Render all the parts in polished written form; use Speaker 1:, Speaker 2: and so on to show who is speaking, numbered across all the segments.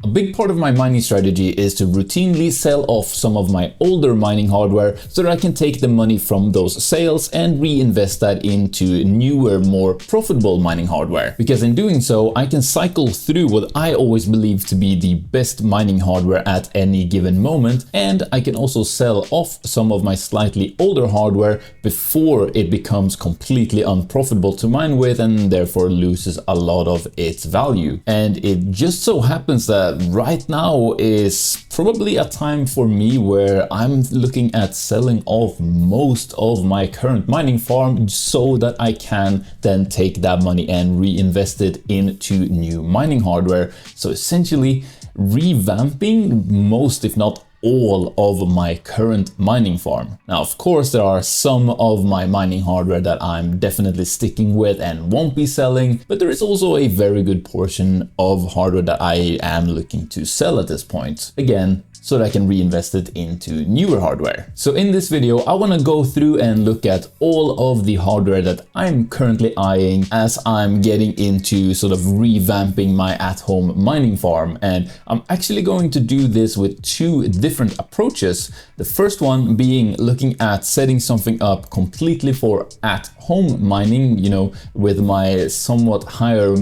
Speaker 1: big part of my mining strategy is to routinely sell off some of my older mining hardware so that I can take the money from those sales and reinvest that into newer, more profitable mining hardware. Because in doing so, I can cycle through what I always believe to be the best mining hardware at any given moment, and I can also sell off some of my slightly older hardware before it becomes completely unprofitable to mine with and therefore loses a lot of its value. And it just so happens that right now is probably a time for me where I'm looking at selling off most of my current mining farm so that I can then take that money and reinvest it into new mining hardware. So essentially revamping most, if not all, of my current mining farm. Now, of course, there are some of my mining hardware that I'm definitely sticking with and won't be selling, but there is also a very good portion of hardware that I am looking to sell at this point. Again, so that I can reinvest it into newer hardware. So in this video, I want to go through and look at all of the hardware that I'm currently eyeing as I'm getting into sort of revamping my at-home mining farm. And I'm actually going to do this with two different approaches. The first one being looking at setting something up completely for at-home mining, you know, with my somewhat higher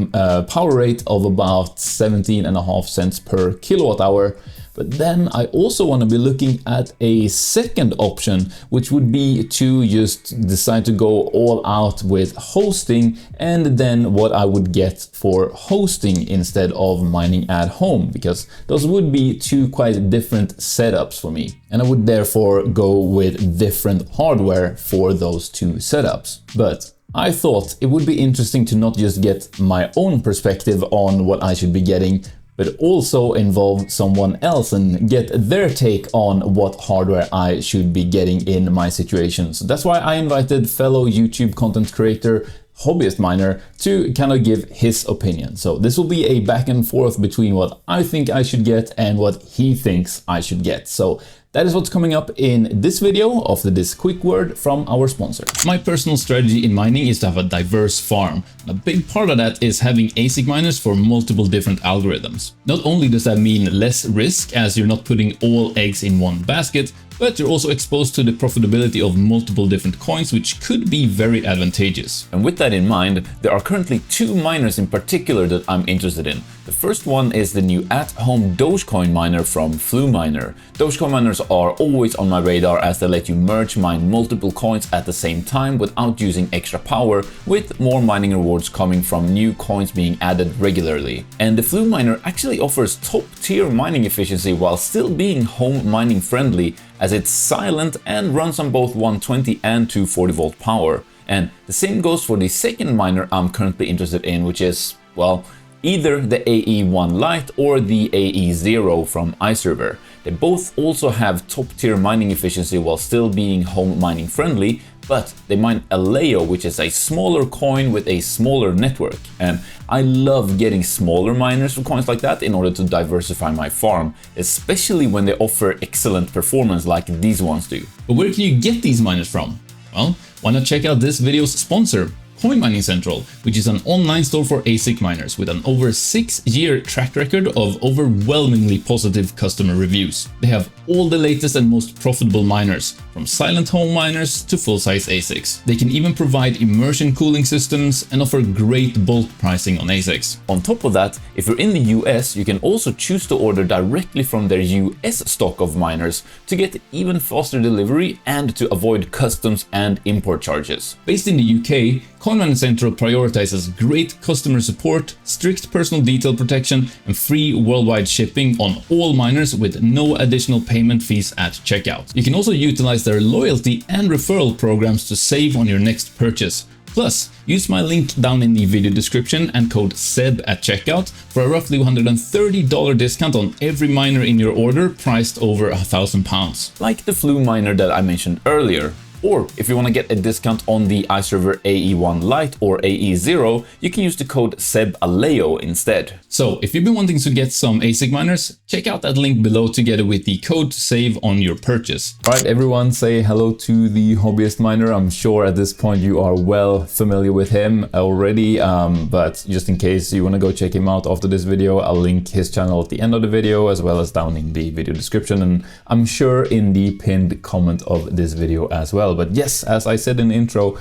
Speaker 1: power rate of about 17.5 cents per kilowatt hour. But then I also want to be looking at a second option, which would be to just decide to go all out with hosting and then what I would get for hosting instead of mining at home, because those would be two quite different setups for me. And I would therefore go with different hardware for those two setups. But I thought it would be interesting to not just get my own perspective on what I should be getting, but also involve someone else and get their take on what hardware I should be getting in my situation. So that's why I invited fellow YouTube content creator, hobbyist miner, to kind of give his opinion. So this will be a back and forth between what I think I should get and what he thinks I should get. So that is what's coming up in this video. After this quick word from our sponsor. My personal strategy in mining is to have a diverse farm. A big part of that is having ASIC miners for multiple different algorithms. Not only does that mean less risk, as you're not putting all eggs in one basket, but you're also exposed to the profitability of multiple different coins, which could be very advantageous. And with that in mind, there are currently two miners in particular that I'm interested in. The first one is the new at-home Dogecoin miner from 𝗧-𝗦𝗛𝗧. Dogecoin miners are always on my radar as they let you merge mine multiple coins at the same time without using extra power, with more mining rewards coming from new coins being added regularly. And the 𝗧-𝗦𝗛 actually offers top-tier mining efficiency while still being home mining friendly, as it's silent and runs on both 120 and 240 volt power. And the same goes for the second miner I'm currently interested in, which is, well, either the AE1 Lite or the AE0 from iServer. They both also have top tier mining efficiency while still being home mining friendly, but they mine a 𝗬𝗎, which is a smaller coin with a smaller network. And I love getting smaller miners for coins like that in order to diversify my farm, especially when they offer excellent performance like these ones do. But where can you get these miners from? Well, why not check out this video's sponsor, Coin Mining Central, which is an online store for ASIC miners with an over 6-year track record of overwhelmingly positive customer reviews. They have all the latest and most profitable miners, from silent home miners to full-size ASICs. They can even provide immersion cooling systems and offer great bulk pricing on ASICs. On top of that, if you're in the US, you can also choose to order directly from their US stock of miners to get even faster delivery and to avoid customs and import charges. Based in the UK, Coin Mining Central prioritizes great customer support, strict personal detail protection, and free worldwide shipping on all miners with no additional payment fees at checkout. You can also utilize their loyalty and referral programs to save on your next purchase. Plus, use my link down in the video description and code SEB at checkout for a roughly $130 discount on every miner in your order priced over £1,000. Like the 𝗧-𝗦𝗛𝗧 that I mentioned earlier. Or if you want to get a discount on the iServer AE1 Lite or AE0, you can use the code 𝗧-𝗦𝗡𝗜𝗢 instead. So if you've been wanting to get some ASIC miners, check out that link below together with the code to save on your purchase. All right, everyone, say hello to the hobbyist miner. I'm sure at this point you are well familiar with him already, but just in case you want to go check him out after this video, I'll link his channel at the end of the video as well as down in the video description, and I'm sure in the pinned comment of this video as well. But yes, as I said in the intro,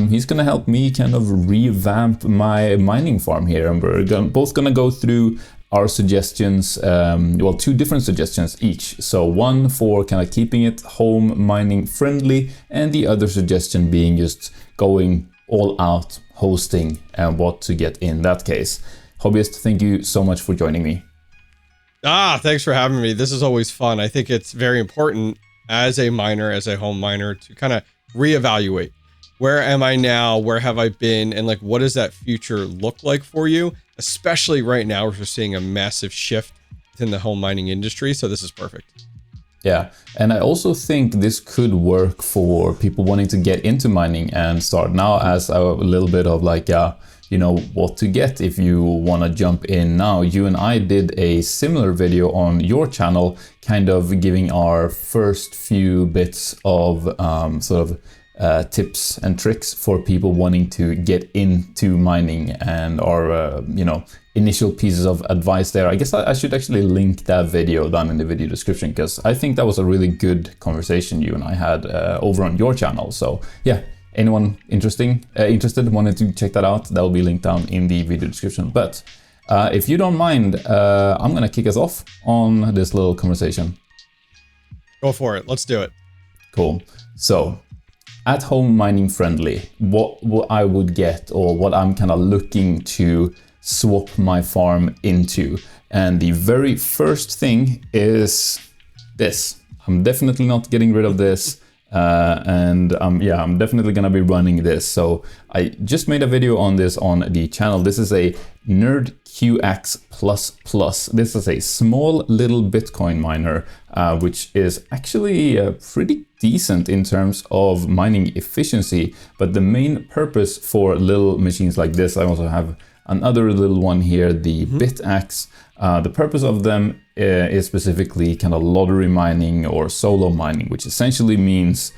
Speaker 1: he's gonna help me kind of revamp my mining farm here, and we're both gonna go through our suggestions, well, two different suggestions each. So one for kind of keeping it home mining friendly, and the other suggestion being just going all out hosting and what to get in that case. Hobbyist, thank you so much for joining me.
Speaker 2: Thanks for having me. This is always fun. I think it's very important as a miner, as a home miner, to kind of reevaluate. Where am I now? Where have I been? And like, what does that future look like for you? Especially right now, we're seeing a massive shift within the home mining industry. So this is perfect.
Speaker 1: Yeah, and I also think this could work for people wanting to get into mining and start now as a little bit of like, you know, what to get if you want to jump in now. You and I did a similar video on your channel, kind of giving our first few bits of tips and tricks for people wanting to get into mining, and our you know, initial pieces of advice there. I guess I should actually link that video down in the video description, because I think that was a really good conversation you and I had over on your channel. So yeah, anyone interested wanted to check that out, that will be linked down in the video description. But if you don't mind, I'm gonna kick us off on this little conversation.
Speaker 2: Go for it. Let's do it.
Speaker 1: Cool. So at home mining friendly, what I would get, or what I'm kind of looking to swap my farm into. And the very first thing is this. I'm definitely not getting rid of this. And yeah, I'm definitely gonna be running this. So I just made a video on this on the channel. This is a 𝗧-𝗦𝗡𝗥++. This is a small little Bitcoin miner, which is actually pretty decent in terms of mining efficiency. But the main purpose for little machines like this, I also have another little one here, the 𝗦𝗡𝗥. The purpose of them is specifically kind of lottery mining or solo mining, which essentially means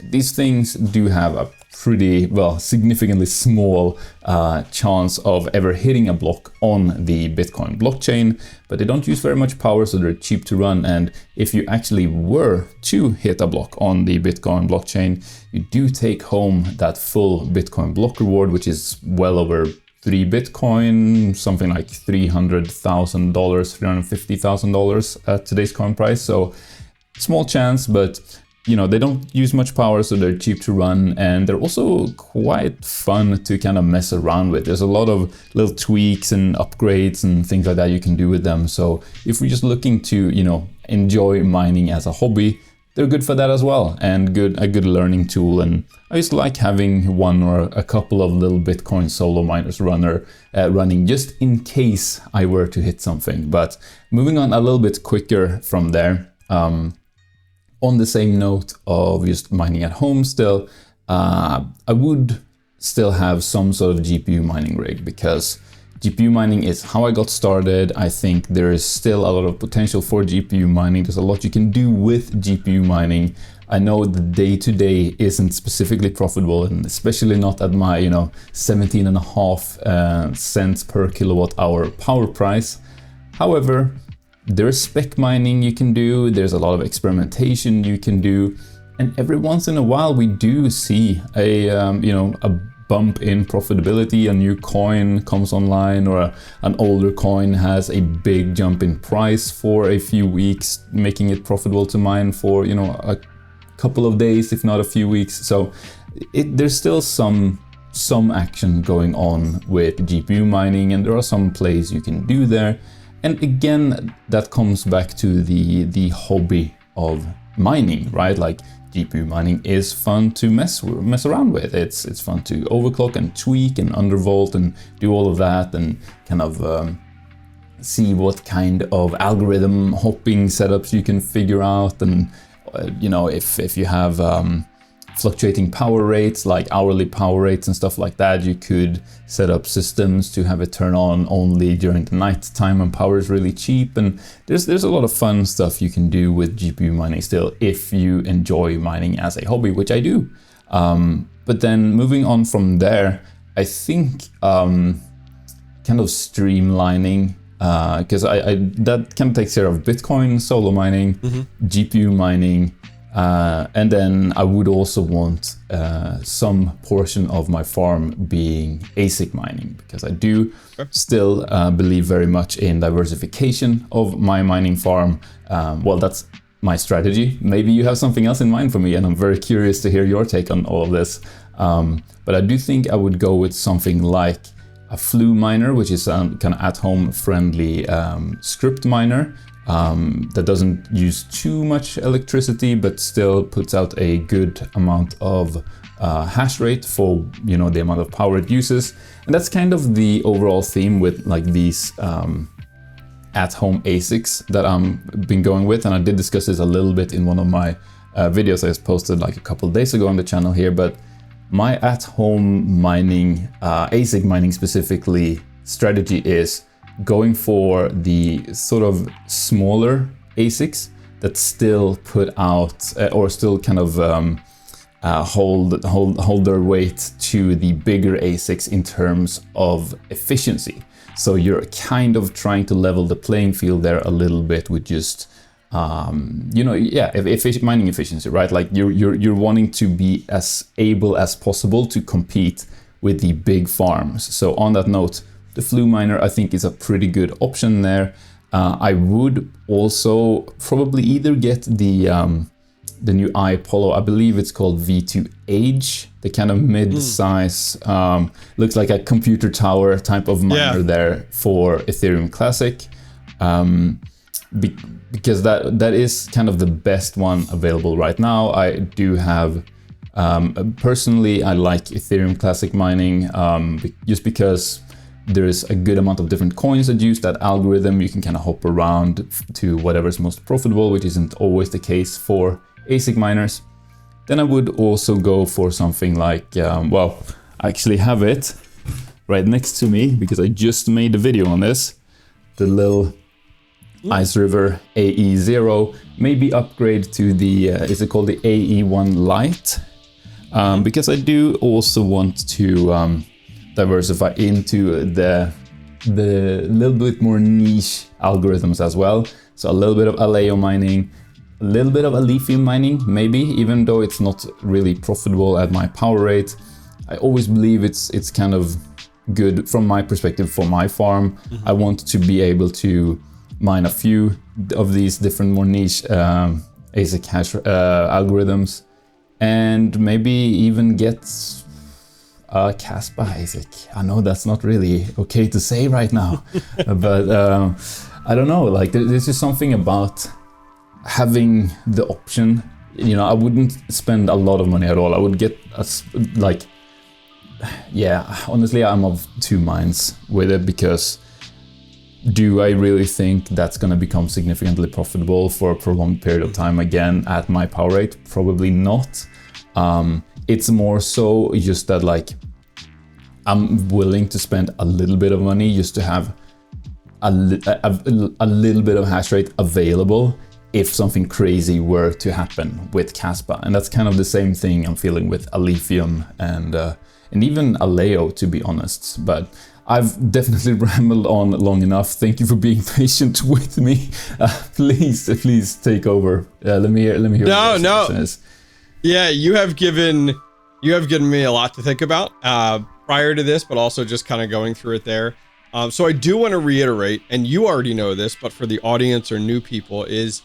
Speaker 1: these things do have a pretty, well, significantly small chance of ever hitting a block on the Bitcoin blockchain, but they don't use very much power, so they're cheap to run. And if you actually were to hit a block on the Bitcoin blockchain, you do take home that full Bitcoin block reward, which is well over 3 Bitcoin, something like $300,000, $350,000 at today's coin price. So small chance, but you know, they don't use much power, so they're cheap to run, and they're also quite fun to kind of mess around with. There's a lot of little tweaks and upgrades and things like that you can do with them. So if we're just looking to, you know, enjoy mining as a hobby, they're good for that as well, and a good learning tool. And I just like having one or a couple of little Bitcoin solo miners running just in case I were to hit something. But moving on a little bit quicker from there, on the same note of just mining at home still, I would still have some sort of GPU mining rig, because GPU mining is how I got started. I think there is still a lot of potential for GPU mining. There's a lot you can do with GPU mining. I know the day-to-day isn't specifically profitable, and especially not at my, you know, 17.5 cents per kilowatt hour power price. However, there's spec mining you can do. There's a lot of experimentation you can do. And every once in a while we do see a bump in profitability. A new coin comes online, or an older coin has a big jump in price for a few weeks, making it profitable to mine for, you know, a couple of days, if not a few weeks. So there's still some action going on with GPU mining, and there are some plays you can do there. And again, that comes back to the hobby of mining, right? Like, GPU mining is fun to mess around with. It's fun to overclock and tweak and undervolt and do all of that, and kind of see what kind of algorithm hopping setups you can figure out. And you know, if you have fluctuating power rates, like hourly power rates and stuff like that. You could set up systems to have it turn on only during the night time when power is really cheap. And there's a lot of fun stuff you can do with GPU mining still, if you enjoy mining as a hobby, which I do. But then moving on from there, I think kind of streamlining, because that kind of takes care of Bitcoin, solo mining, GPU mining, and then I would also want some portion of my farm being ASIC mining, because I do still believe very much in diversification of my mining farm. Well, that's my strategy. Maybe you have something else in mind for me, and I'm very curious to hear your take on all of this. But I do think I would go with something like a Flu miner, which is a kind of at-home friendly script miner that doesn't use too much electricity, but still puts out a good amount of hash rate for, you know, the amount of power it uses. And that's kind of the overall theme with like these at-home ASICs that I've been going with. And I did discuss this a little bit in one of my videos I posted like a couple of days ago on the channel here, but my at-home mining, ASIC mining specifically, strategy is going for the sort of smaller ASICs that still put out or still kind of hold their weight to the bigger ASICs in terms of efficiency. So you're kind of trying to level the playing field there a little bit with just you know, yeah, mining efficiency, right? Like you're wanting to be as able as possible to compete with the big farms. So on that note, the Flu miner I think is a pretty good option there. I would also probably either get the new iApollo, I believe it's called V2Age, the kind of mid-size, looks like a computer tower type of miner there for Ethereum Classic. Because that is kind of the best one available right now. I do have, personally, I like Ethereum Classic mining just because there's a good amount of different coins that use that algorithm. You can kind of hop around to whatever's most profitable, which isn't always the case for ASIC miners. Then I would also go for something like, well, I actually have it right next to me because I just made a video on this, the little Ice River AE0, maybe upgrade to the, is it called the AE1 Lite? Because I do also want to diversify into the little bit more niche algorithms as well. So a little bit of Aleo mining, a little bit of Alephium mining, maybe, even though it's not really profitable at my power rate. I always believe it's kind of good from my perspective for my farm. I want to be able to mine a few of these different more niche ASIC hash algorithms, and maybe even get a Caspa ASIC. I know that's not really okay to say right now, but I don't know, like there's just something about having the option. You know, I wouldn't spend a lot of money at all. I would get like, yeah, honestly, I'm of two minds with it, because do I really think that's going to become significantly profitable for a prolonged period of time again at my power rate? Probably not. It's more so just that, like, I'm willing to spend a little bit of money just to have a little bit of hash rate available if something crazy were to happen with Caspa. And that's kind of the same thing I'm feeling with Alephium and even Aleo, to be honest. But I've definitely rambled on long enough. Thank you for being patient with me. Please take over. Let me hear.
Speaker 2: No. Yeah, you have given me a lot to think about prior to this, but also just kind of going through it there. So I do want to reiterate, and you already know this, but for the audience or new people, is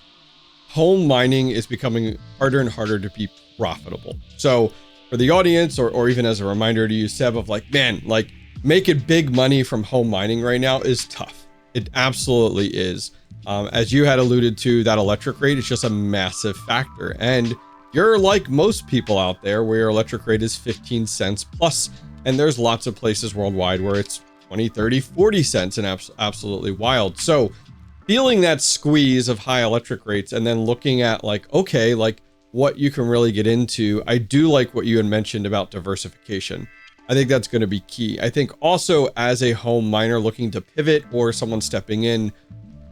Speaker 2: home mining is becoming harder and harder to be profitable. So for the audience, or even as a reminder to you, Seb, of like, man, like, making big money from home mining right now is tough. It absolutely is. As you had alluded to, that electric rate is just a massive factor. And you're like most people out there where your electric rate is 15 cents plus. And there's lots of places worldwide where it's 20, 30, 40 cents and absolutely wild. So feeling that squeeze of high electric rates and then looking at like, okay, like what you can really get into, I do like what you had mentioned about diversification. I think that's going to be key. I think also as a home miner looking to pivot or someone stepping in,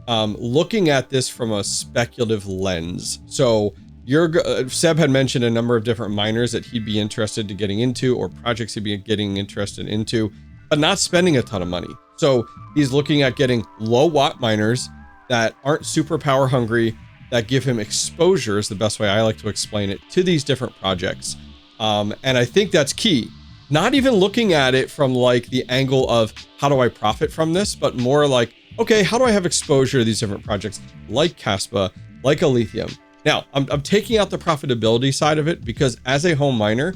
Speaker 2: looking at this from a speculative lens. So Seb had mentioned a number of different miners that he'd be interested in getting into, or projects he'd be getting interested into, but not spending a ton of money. So he's looking at getting low watt miners that aren't super power hungry, that give him exposure, is the best way I like to explain it, to these different projects. And I think that's key. Not even looking at it from like the angle of how do I profit from this, but more like, okay, how do I have exposure to these different projects like Kaspa, like Aletheum? Now, I'm taking out the profitability side of it because as a home miner,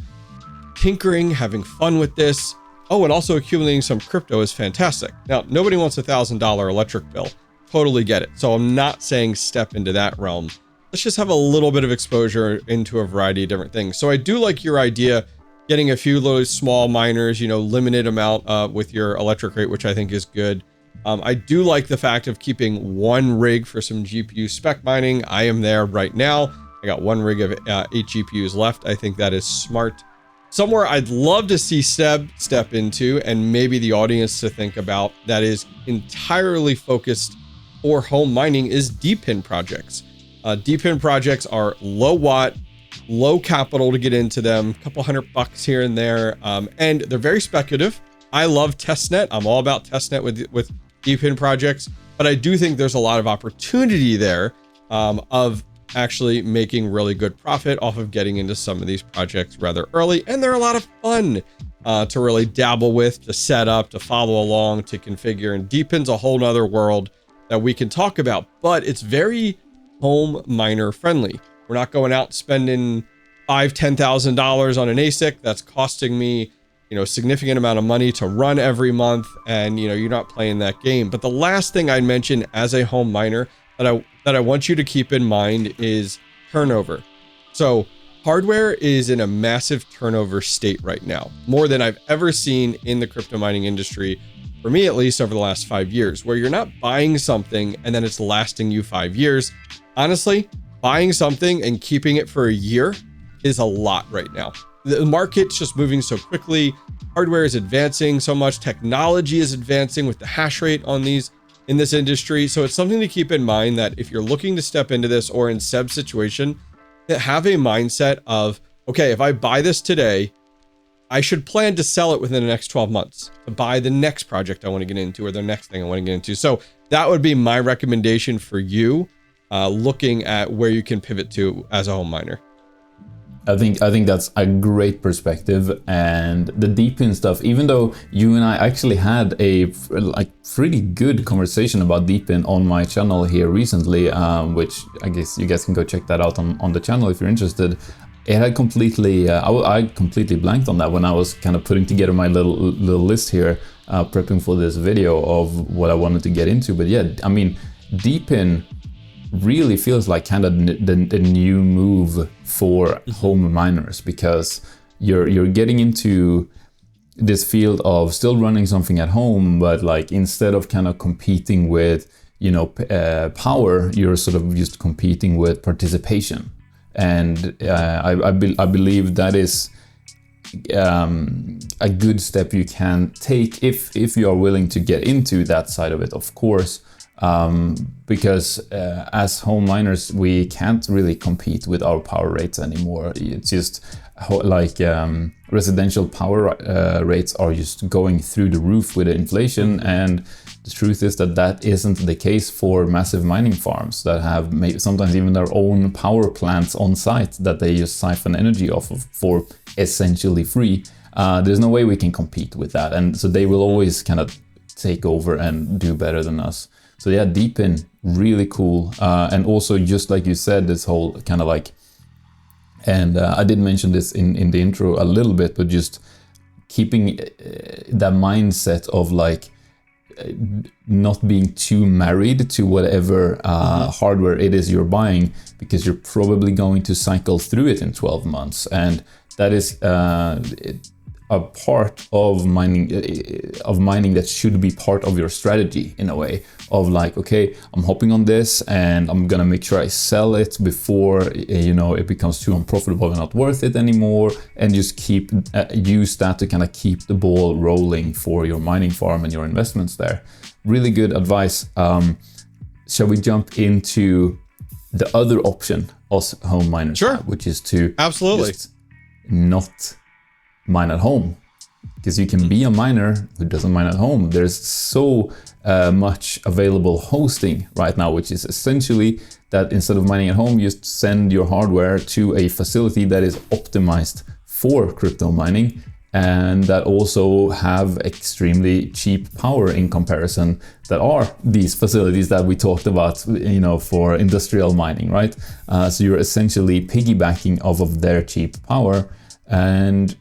Speaker 2: tinkering, having fun with this, oh, and also accumulating some crypto is fantastic. Now, nobody wants a $1,000 electric bill. Totally get it. So I'm not saying step into that realm. Let's just have a little bit of exposure into a variety of different things. So I do like your idea, getting a few of those small miners, limited amount with your electric rate, which I think is good. I do like the fact of keeping one rig for some GPU spec mining. I am there right now. I got one rig of 8 GPUs left. I think that is smart. Somewhere I'd love to see Seb step into, and maybe the audience to think about, that is entirely focused for home mining, is DePIN projects. DePIN projects are low watt, low capital to get into them, a couple $100 here and there, and they're very speculative. I love testnet. I'm all about testnet with DePIN projects, but I do think there's a lot of opportunity there of actually making really good profit off of getting into some of these projects rather early, and they're a lot of fun to really dabble with, to set up, to follow along, to configure. And DePIN's a whole nother world that we can talk about, but it's very home miner friendly. We're not going out spending $5,000-$10,000 on an ASIC that's costing me a significant amount of money to run every month, and you're not playing that game. But the last thing I'd mention as a home miner that I want you to keep in mind is turnover. So hardware is in a massive turnover state right now, more than I've ever seen in the crypto mining industry, for me at least, over the last 5 years, where you're not buying something and then it's lasting you 5 years. Honestly, buying something and keeping it for a year is a lot right now. The market's just moving so quickly. Hardware is advancing so much. Technology is advancing with the hash rate on these in this industry. So it's something to keep in mind, that if you're looking to step into this, or in Seb's situation, that have a mindset of, okay, if I buy this today, I should plan to sell it within the next 12 months to buy the next project I want to get into, or the next thing I want to get into. So that would be my recommendation for you, looking at where you can pivot to as a home miner.
Speaker 1: I think that's a great perspective. And the DePIN stuff, even though you and I actually had a pretty good conversation about DePIN on my channel here recently, which I guess you guys can go check that out on the channel if you're interested. It had completely, I completely blanked on that when I was kind of putting together my little list here, prepping for this video of what I wanted to get into. But yeah, I mean, DePIN really feels like kind of the new move for home miners, because you're getting into this field of still running something at home, but like instead of kind of competing with power, you're sort of just competing with participation. And I believe that is a good step you can take if you are willing to get into that side of it, of course. Because as home miners, we can't really compete with our power rates anymore. It's just like residential power rates are just going through the roof with the inflation, and the truth is that isn't the case for massive mining farms that have sometimes even their own power plants on site that they just siphon energy off of for essentially free. There's no way we can compete with that, and so they will always kind of take over and do better than us. So yeah, DePIN, really cool. And also, just like you said, this whole kind of like, and I did mention this in the intro a little bit, but just keeping that mindset of like not being too married to whatever hardware it is you're buying, because you're probably going to cycle through it in 12 months. And that is, a part of mining that should be part of your strategy, in a way of like, okay, I'm hopping on this and I'm gonna make sure I sell it before it becomes too unprofitable and not worth it anymore, and just keep use that to kind of keep the ball rolling for your mining farm and your investments there. Really good advice. Shall we jump into the other option us home miners
Speaker 2: Sure.
Speaker 1: have, which is to
Speaker 2: Absolutely
Speaker 1: just not mine at home? Because you can be a miner who doesn't mine at home. There's so much available hosting right now, which is essentially that instead of mining at home, you just send your hardware to a facility that is optimized for crypto mining, and that also have extremely cheap power in comparison, that are these facilities that we talked about, for industrial mining, right? So you're essentially piggybacking off of their cheap power. And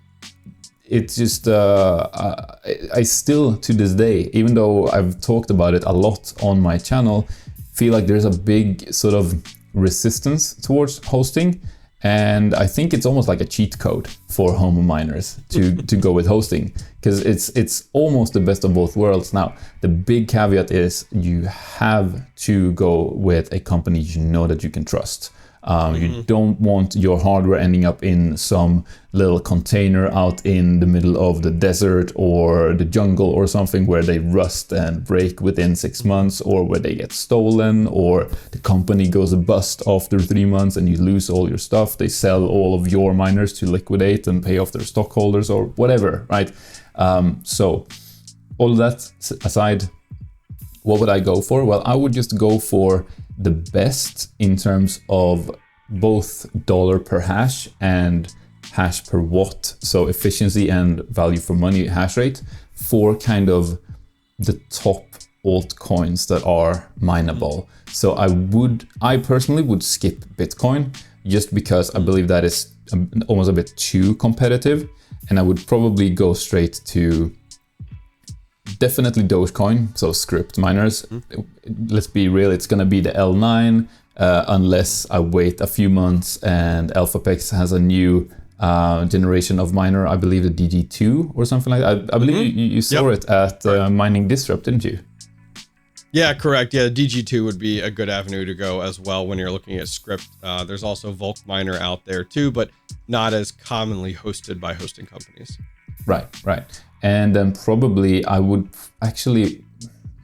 Speaker 1: it's just, I still to this day, even though I've talked about it a lot on my channel, feel like there's a big sort of resistance towards hosting. And I think it's almost like a cheat code for home miners to go with hosting, because it's almost the best of both worlds. Now, the big caveat is you have to go with a company that you can trust. You don't want your hardware ending up in some little container out in the middle of the desert or the jungle or something, where they rust and break within 6 months, or where they get stolen, or the company goes bust after 3 months and you lose all your stuff. They sell all of your miners to liquidate and pay off their stockholders or whatever, right? So all of that aside, what would I go for? Well, I would just go for the best in terms of both dollar per hash and hash per watt, so efficiency and value for money hash rate, for kind of the top altcoins that are mineable. So I personally would skip Bitcoin, just because I believe that is almost a bit too competitive, and I would probably go straight to definitely Dogecoin, so script miners. Let's be real, it's gonna be the L9, unless I wait a few months and AlphaPex has a new generation of miner, I believe the DG2 or something like that. I believe you saw it at Mining Disrupt, didn't you?
Speaker 2: Yeah, correct. Yeah, DG2 would be a good avenue to go as well when you're looking at script. There's also Volk Miner out there too, but not as commonly hosted by hosting companies.
Speaker 1: Right. And then probably I would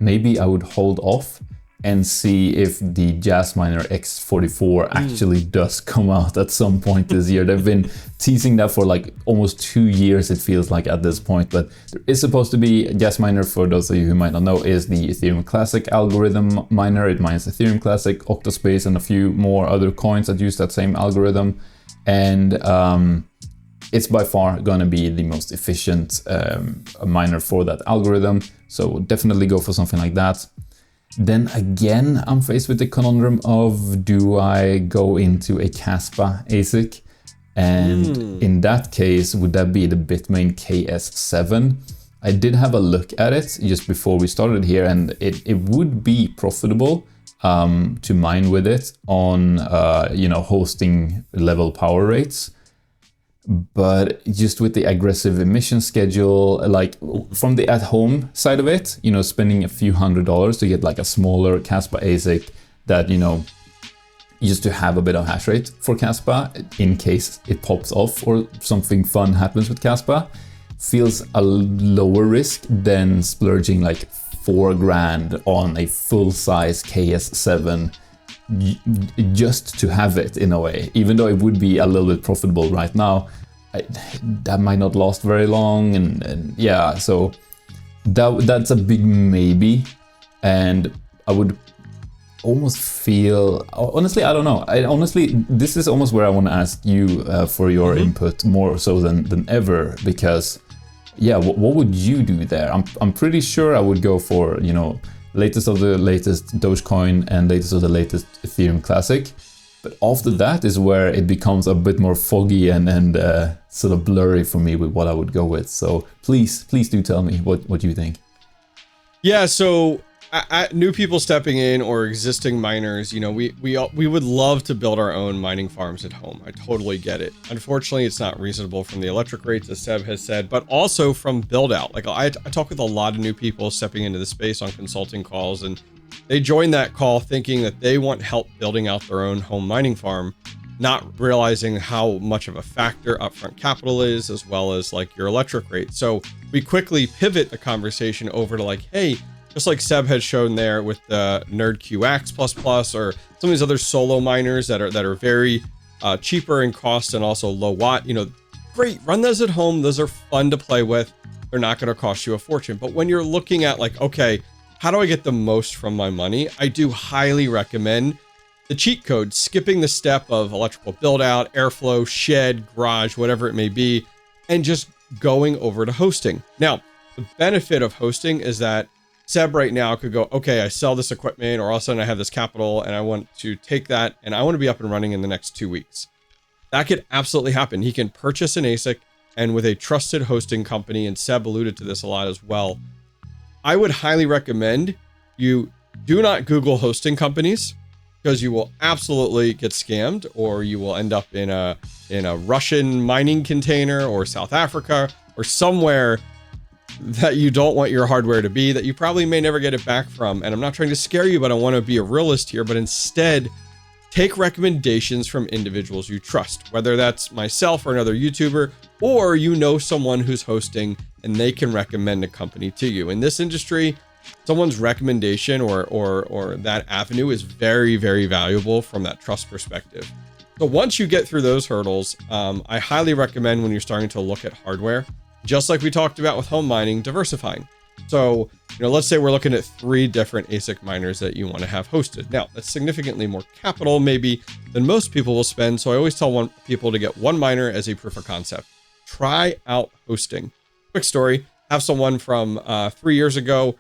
Speaker 1: maybe I would hold off and see if the Jasminer X44 actually does come out at some point this year. They've been teasing that for like almost 2 years, it feels like at this point, but there is supposed to be Jasminer, for those of you who might not know, is the Ethereum Classic algorithm miner. It mines Ethereum Classic, Octospace, and a few more other coins that use that same algorithm. And it's by far going to be the most efficient miner for that algorithm. So definitely go for something like that. Then again, I'm faced with the conundrum of, do I go into a Caspa ASIC? And in that case, would that be the Bitmain KS7? I did have a look at it just before we started here, and it would be profitable to mine with it on hosting level power rates. But just with the aggressive emission schedule, like from the at-home side of it, spending a few $100s to get like a smaller Caspa ASIC that, just to have a bit of hash rate for Caspa in case it pops off or something fun happens with Caspa, feels a lower risk than splurging like $4,000 on a full-size KS7 just to have it, in a way. Even though it would be a little bit profitable right now, that might not last very long, and yeah, so that's a big maybe. And I would almost feel, honestly, I don't know, this is almost where I want to ask you for your input more so than ever, because yeah, what would you do there? I'm pretty sure I would go for, latest of the latest Dogecoin and latest of the latest Ethereum Classic. But after that is where it becomes a bit more foggy and sort of blurry for me with what I would go with. So please do tell me what you think.
Speaker 2: Yeah, so new people stepping in or existing miners, you know, we would love to build our own mining farms at home. I totally get it. Unfortunately, it's not reasonable from the electric rates, as Seb has said, but also from build out. Like I talk with a lot of new people stepping into the space on consulting calls, and they join that call thinking that they want help building out their own home mining farm, not realizing how much of a factor upfront capital is, as well as like your electric rate. So we quickly pivot the conversation over to like, hey, just like Seb had shown there with the 𝗧𝗦𝗛𝗥𝗧𝗦 or some of these other solo miners that are very cheaper in cost and also low watt, you know, great, run those at home. Those are fun to play with. They're not going to cost you a fortune. But when you're looking at like, okay, how do I get the most from my money? I do highly recommend the cheat code, skipping the step of electrical build out, airflow, shed, garage, whatever it may be, and just going over to hosting. Now, the benefit of hosting is that Seb right now could go, okay, I sell this equipment, or all of a sudden I have this capital and I want to take that and I want to be up and running in the next 2 weeks. That could absolutely happen. He can purchase an ASIC, and with a trusted hosting company, and Seb alluded to this a lot as well, I would highly recommend you do not Google hosting companies, because you will absolutely get scammed, or you will end up in a Russian mining container, or South Africa, or somewhere that you don't want your hardware to be, that you probably may never get it back from. And I'm not trying to scare you, but I want to be a realist here, but instead take recommendations from individuals you trust, whether that's myself or another YouTuber, or you know someone who's hosting and they can recommend a company to you. In this industry, someone's recommendation or that avenue is very, very valuable from that trust perspective. So once you get through those hurdles, I highly recommend, when you're starting to look at hardware, just like we talked about with home mining, diversifying. So, you know, let's say we're looking at 3 different ASIC miners that you want to have hosted. Now, that's significantly more capital maybe than most people will spend. So I always tell people to get one miner as a proof of concept. Try out hosting. Quick story, have someone from 3 years ago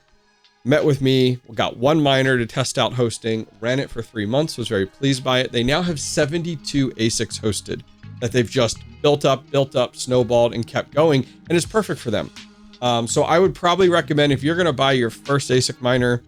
Speaker 2: met with me, got one miner to test out hosting, ran it for 3 months, was very pleased by it. They now have 72 ASICs hosted that they've just built up, snowballed, and kept going, and it's perfect for them. So I would probably recommend, if you're going to buy your first ASIC miner,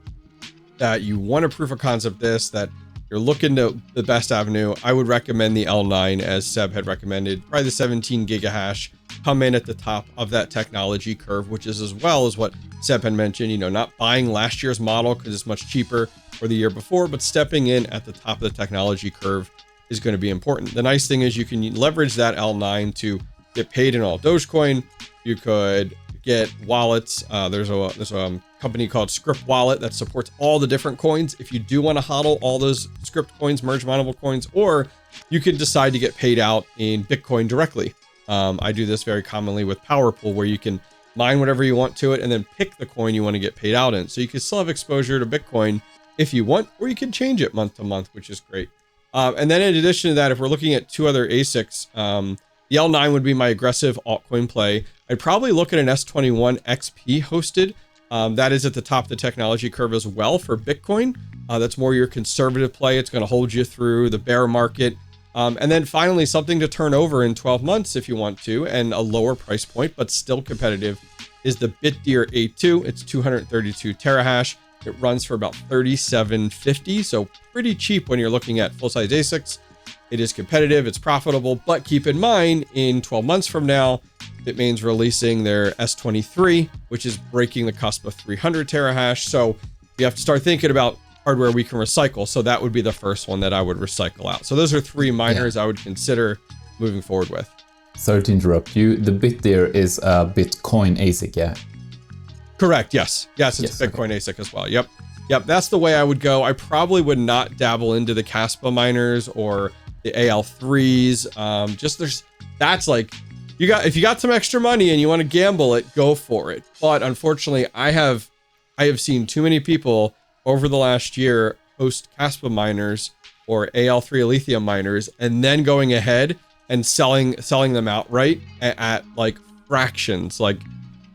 Speaker 2: that you want a proof of concept that you're looking to the best avenue, I would recommend the L9, as Seb had recommended. Probably the 17 gigahash come in at the top of that technology curve, which is as well as what Seb had mentioned, you know, not buying last year's model because it's much cheaper, or the year before, but stepping in at the top of the technology curve is going to be important. The nice thing is you can leverage that L9 to get paid in all Dogecoin. You could get wallets. There's a company called Script Wallet that supports all the different coins. If you do want to hodl all those script coins, merge mineable coins, or you can decide to get paid out in Bitcoin directly. I do this very commonly with PowerPool, where you can mine whatever you want to it and then pick the coin you want to get paid out in. So you can still have exposure to Bitcoin if you want, or you can change it month to month, which is great. And then in addition to that, if we're looking at 2 other ASICs, the L9 would be my aggressive altcoin play. I'd probably look at an S21 XP hosted. That is at the top of the technology curve as well for Bitcoin. That's more your conservative play. It's going to hold you through the bear market. And then finally, something to turn over in 12 months if you want to, and a lower price point, but still competitive, is the Bitdeer A2. It's 232 terahash. It runs for about $37.50, so pretty cheap when you're looking at full-size ASICs. It is competitive, it's profitable, but keep in mind, in 12 months from now, Bitmain's releasing their S23, which is breaking the cusp of 300 terahash. So you have to start thinking about hardware we can recycle. So that would be the first one that I would recycle out. So those are 3 miners I would consider moving forward with.
Speaker 1: Sorry to interrupt you. The Bitdeer is a Bitcoin ASIC, yeah?
Speaker 2: Correct. Yes. It's a Bitcoin ASIC as well. Yep. That's the way I would go. I probably would not dabble into the Caspa miners or the AL3s. That's like, if you got some extra money and you want to gamble it, go for it. But unfortunately, I have seen too many people over the last year host Caspa miners or AL3 Alethea miners, and then going ahead and selling them outright at like fractions. Like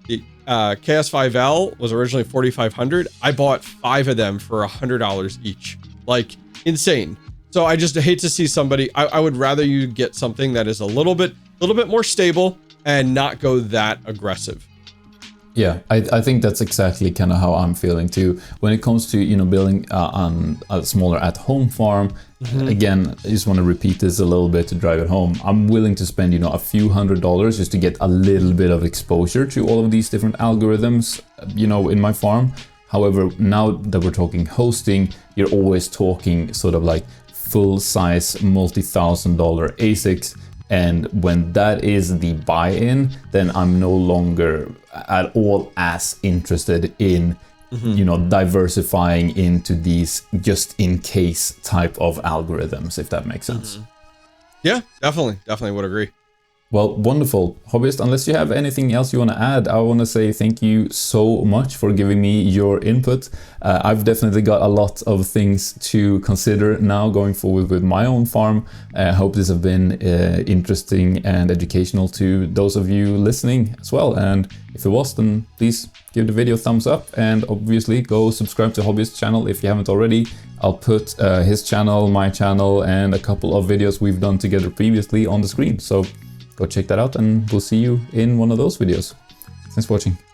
Speaker 2: the KS5L was originally 4,500. I bought 5 of them for $100 each. Like, insane. So I just hate to see somebody. I would rather you get something that is a little bit more stable and not go that aggressive.
Speaker 1: Yeah, I think that's exactly kind of how I'm feeling too. When it comes to, you know, building a smaller at-home farm, again, I just want to repeat this a little bit to drive it home. I'm willing to spend, you know, a few $100s just to get a little bit of exposure to all of these different algorithms, you know, in my farm. However, now that we're talking hosting, you're always talking sort of like full-size multi-$1,000 ASICs. And when that is the buy-in, then I'm no longer at all as interested in, you know, diversifying into these just-in-case type of algorithms, if that makes sense.
Speaker 2: Yeah, definitely would agree.
Speaker 1: Well, wonderful. Hobbyist, unless you have anything else you want to add, I want to say thank you so much for giving me your input. I've definitely got a lot of things to consider now going forward with my own farm. I hope this has been interesting and educational to those of you listening as well. And if it was, then please give the video a thumbs up, and obviously go subscribe to Hobbyist's channel if you haven't already. I'll put his channel, my channel, and a couple of videos we've done together previously on the screen. So go check that out, and we'll see you in one of those videos. Thanks for watching.